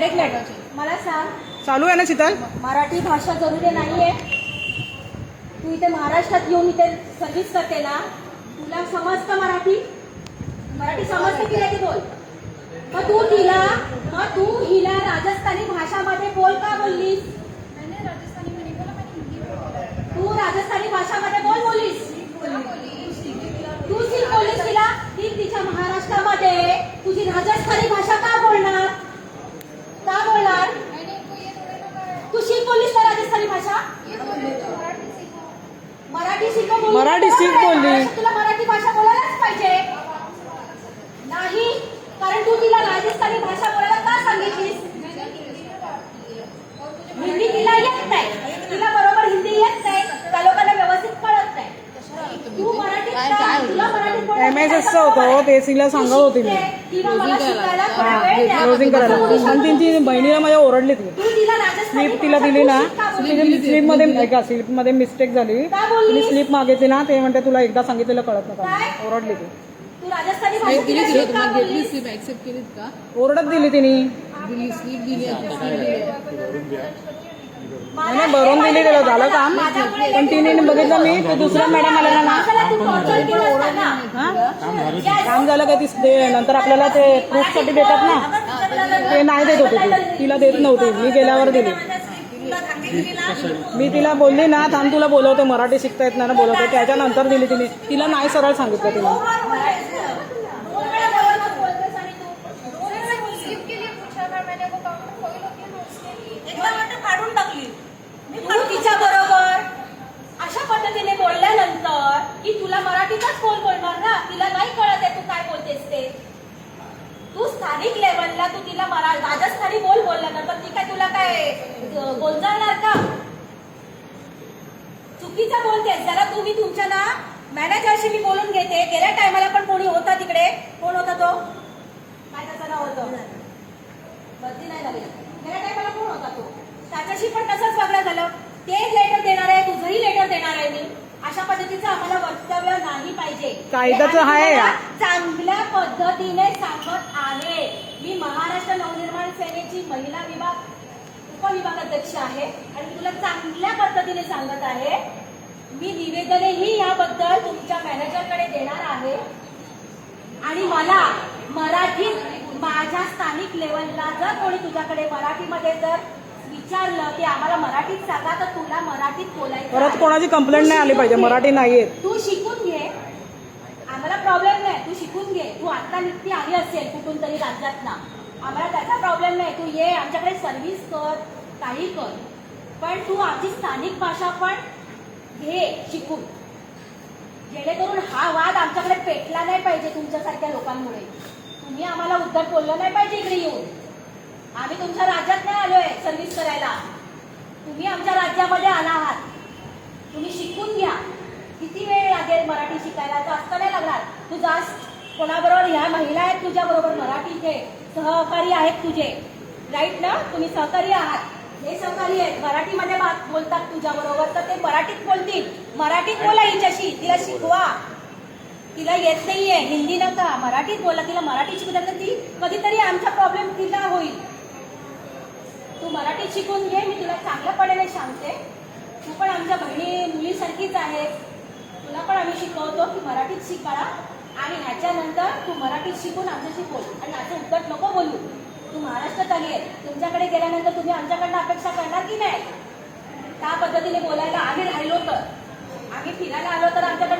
एक मिनिट मला सांग, चालू आहे ना शीतल? मराठी भाषा जरुरी नाहीये? तू इथे महाराष्ट्रात येऊन इथे सर्व्हिस करते ना, तुला समजतं मराठी? मराठी समजतं की नाही ते बोल. मग तू हिला राजस्थानी भाषामध्ये बोल का बोललीस? तू राजस्थानी भाषामध्ये बोल बोललीस. तू सीख बोललीस तिला. ती तिच्या महाराष्ट्रामध्ये तुझी राजस्थानी भाषा का बोलणार? का बोलणार? तू सीख बोललीस ना राजस्थानी भाषा. मराठी सीख बोलली. मराठी सीख बोलली. तुला मराठी भाषा बोलायलाच पाहिजे नाही, कारण तू तिला राजस्थानी भाषा बोलायला का सांगितलीस? हिंदी तिला येत नाही, तिला बरोबर हिंदी येत नाही, त्या लोकांना व्यवस्थित कळत नाही. तू मराठी तुला मराठी MSS होतं ते तिला सांगत होती मी क्लोजिंग करायला, आणि त्यांची बहिणीला माझ्या ओरडली ती. स्लिप तिला दिली ना, स्लिपमध्ये मिस्टेक झाली, तिने स्लिप मागितली ना, ते म्हणते तुला एकदा सांगितलेलं कळत नका, ओरडली ती. तू राजस्थानी ऍक्सेप्ट केलीत का? ओरडत दिली तिने. स्लीप दिली नाही भरून दिली, गेलं झालं काम, पण तिने बघितलं मी दुसऱ्या मॅडम आलेला ना, काम झालं काय ते नंतर आपल्याला ते प्रूफसाठी देतात ना, ते नाही देत होते, तिला देत नव्हते, मी गेल्यावर दिली. मी तिला बोलली ना, थांब तुला बोलवते, मराठी शिकता येत ना बोलवते, त्याच्यानंतर दिली तिने. तिला नाही सरळ सांगितलं तिने. काढून टाकली. तिच्या बरोबर अशा पद्धतीने बोलल्यानंतर की तुला मराठीतच बोलणार ना, तिला नाही कळत आहे तू काय बोलतेस ते. तू स्थानिक लेवलला तू तिला राजस्थानी बोलल्यानंतर ती काय तुला काय गोंजाळणार का? चुकीचं बोलतेस. जरा तुम्ही तुमच्या ना मॅनेजरशी मी बोलून घेते. गेल्या टायमाला पण कोणी होता तिकडे, कोण होता तो, काय त्याचं नाव होतं, बदली नाही झाली. गेल्या टायमाला कोण होता तो, त्याच्याशी पण तसंच वागणं झालं. तेच लेटर देणार आहे, तुझंही लेटर देणार आहे मी. अशा पद्धतीचं आम्हाला वक्तव्य नाही पाहिजे. कायद्याचं आहे, चांगल्या पद्धतीने सांगत आहे. मी महाराष्ट्र नवनिर्माण सेनेची महिला विभाग उपविभागाध्यक्ष आहे आणि तुला चांगल्या पद्धतीने सांगत आहे. मी निवेदनही याबद्दल तुमच्या मॅनेजरकडे देणार आहे. आणि मला मराठीत माझ्या स्थानिक लेवलला जर कोणी तुझ्याकडे मराठीमध्ये जर विचारलं की आम्हाला मराठीत सांगा, तर तुला मराठीत बोलायचं. परत कोणाची कंप्लेंट नाही आली पाहिजे, मराठी नाही येत. तू शिकून घे, आम्हाला प्रॉब्लेम नाही. तू शिकून घे. तू आता निघती आली असेल कुठून तरी राज्यात ना, आम्हाला त्याचा प्रॉब्लेम नाही. तू ये आमच्याकडे सर्व्हिस कर, काही कर, पण तू आमची स्थानिक भाषा पण घे शिकून, जेणेकरून हा वाद आमच्याकडे पेटला नाही पाहिजे तुमच्यासारख्या लोकांमुळे. तुम्ही आम्हाला उद्धट बोललं नाही पाहिजे इकडे येऊन. आम्ही तुमच्या राज्यात नाही आलोय सर्व्हिस करायला, तुम्ही आमच्या राज्यामध्ये आला आहात. तुम्ही शिकून घ्या. किती वेळ लागेल मराठी शिकायला? जास्त नाही लागणार. तू जास्त कोणाबरोबर, ह्या महिला आहेत तुझ्या बरोबर मराठीचे सहकारी आहेत तुझे, राईट ना? तुम्ही सहकारी आहात, हे सहकारी आहेत, मराठीमध्ये बोलतात तुझ्या बरोबर, तर ते मराठीत बोलतील. मराठीत बोला हिच्याशी, तिला शिकवा. तिला येत नाहीये हिंदी नका, मराठीत बोला. तिला मराठी शिकू तर ती कधीतरी आमचा प्रॉब्लेम तिला होईल. तू मराठीत शिकून घे. मी तुला चांगल्यापणे सांगते. तू पण आमच्या बहिणी मुलीसारखीच आहे. तुला पण आम्ही शिकवतो की मराठीत शिक बाळा, आणि ह्याच्यानंतर तू मराठीत शिकून आमच्याशी बोल. आणि असं उद्धट नको बोलू. तू महाराष्ट्रात आली आहे, तुमच्याकडे गेल्यानंतर तुम्ही आमच्याकडनं अपेक्षा करणार की नाही त्या पद्धतीने बोलायला? आम्ही राहिलो तर, आम्ही फिरायला आलो तर आमच्याकडे